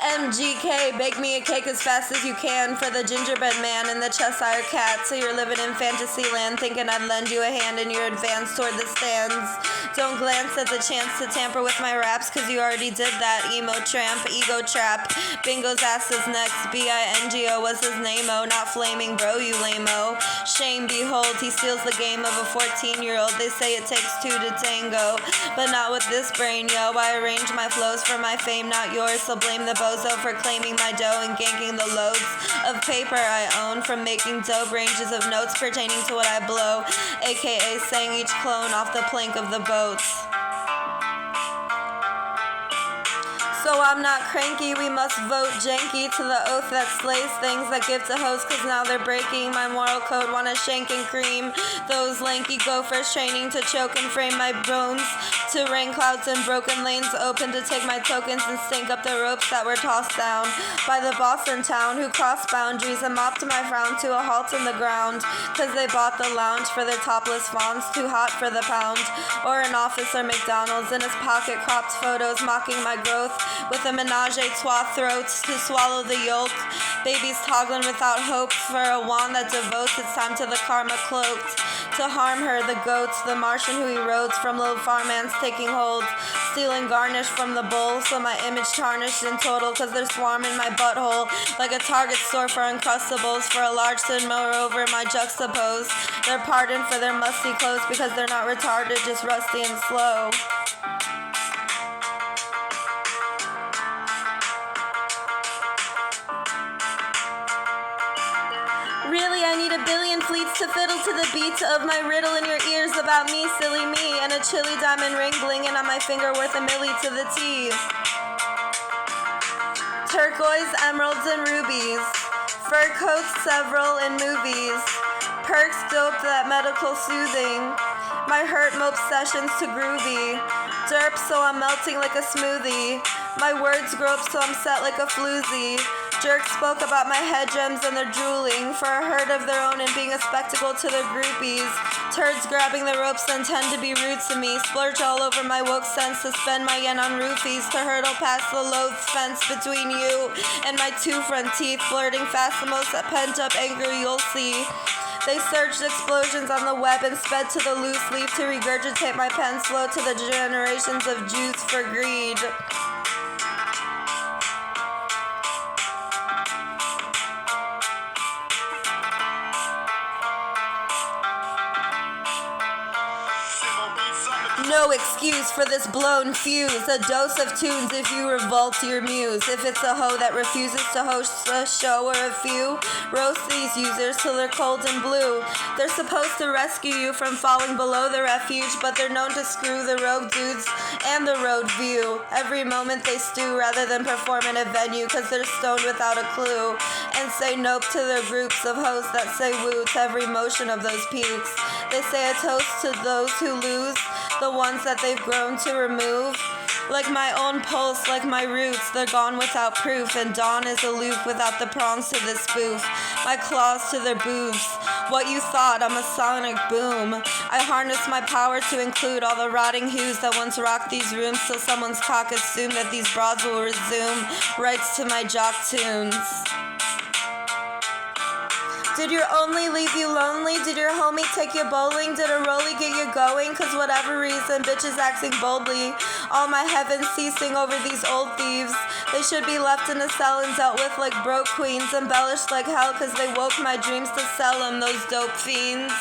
MGK, bake me a cake as fast as you can for the gingerbread man and the chesire cat. So you're living in fantasy land, thinking I'd lend you a hand in your advance toward the stands. Don't glance at the chance to tamper with my raps, cause you already did that. Emo tramp, ego trap. Bingo's ass is next. BINGO was his name-o, not flaming bro, you lame-o. Shame, behold, he steals the game of a 14-year-old. They say it takes two to tango, but not with this brain, yo. I arrange my flows for my fame, not yours, so blame the bozo for claiming my dough and ganking the loads of paper I own from making dope ranges of notes pertaining to what I blow, aka saying each clone off the plank of the boats. So I'm not cranky, we must vote janky to the oath that slays things that give to hosts, cause now they're breaking my moral code. Wanna shank and cream those lanky gophers, training to choke and frame my bones to rain clouds and broken lanes, open to take my tokens and stink up the ropes that were tossed down by the boss in town who crossed boundaries and mopped my frown to a halt in the ground, cause they bought the lounge for their topless fawns, too hot for the pound, or an office or McDonald's. In his pocket cropped photos mocking my growth with a menage a trois throats to swallow the yolk. Babies toggling without hope for a wand that devotes its time to the karma cloaked. To harm her, the goats, the Martian who erodes from little farmhands taking hold, stealing garnish from the bowl, so my image tarnished in total, cause they're swarming my butthole like a Target store for Uncrustables. For a large sin, moreover, my juxtapose. They're pardoned for their musty clothes because they're not retarded, just rusty and slow. Really, I need a billion fleets to fiddle to the beats of my riddle in your ears about me, silly me, and a chilly diamond ring blinging on my finger worth a milli to the T. Turquoise, emeralds, and rubies. Fur coats several in movies. Perks dope that medical soothing. My hurt mope sessions to groovy. Derp so I'm melting like a smoothie. My words grope so I'm set like a floozy. Jerks spoke about my head gems and their drooling for a herd of their own and being a spectacle to their groupies. Turds grabbing the ropes then tend to be rude to me. Splurge all over my woke sense to spend my yen on roofies, to hurdle past the loathed fence between you and my two front teeth, flirting fast the most pent up anger you'll see. They surged explosions on the web and sped to the loose leaf to regurgitate my pen's flow to the generations of juice for greed. No excuse for this blown fuse, a dose of tunes if you revolt your muse. If it's a hoe that refuses to host a show or a few, roast these users till they're cold and blue. They're supposed to rescue you from falling below the refuge, but they're known to screw the rogue dudes and the road view. Every moment they stew rather than perform in a venue, cause they're stoned without a clue, and say nope to their groups of hosts that say woo to every motion of those pukes. They say a toast to those who lose, the ones that they've grown to remove. Like my own pulse, like my roots, they're gone without proof, and dawn is aloof without the prongs to the spoof. My claws to their boobs. What you thought, I'm a sonic boom. I harness my power to include all the rotting hues that once rocked these rooms, so someone's cock assume that these broads will resume rights to my jock tunes. Did your only leave you lonely? Did your homie take you bowling? Did a rollie get you going? Cause whatever reason, bitches acting boldly. All my heavens ceasing over these old thieves. They should be left in a cell and dealt with like broke queens. Embellished like hell cause they woke my dreams to sell them, those dope fiends.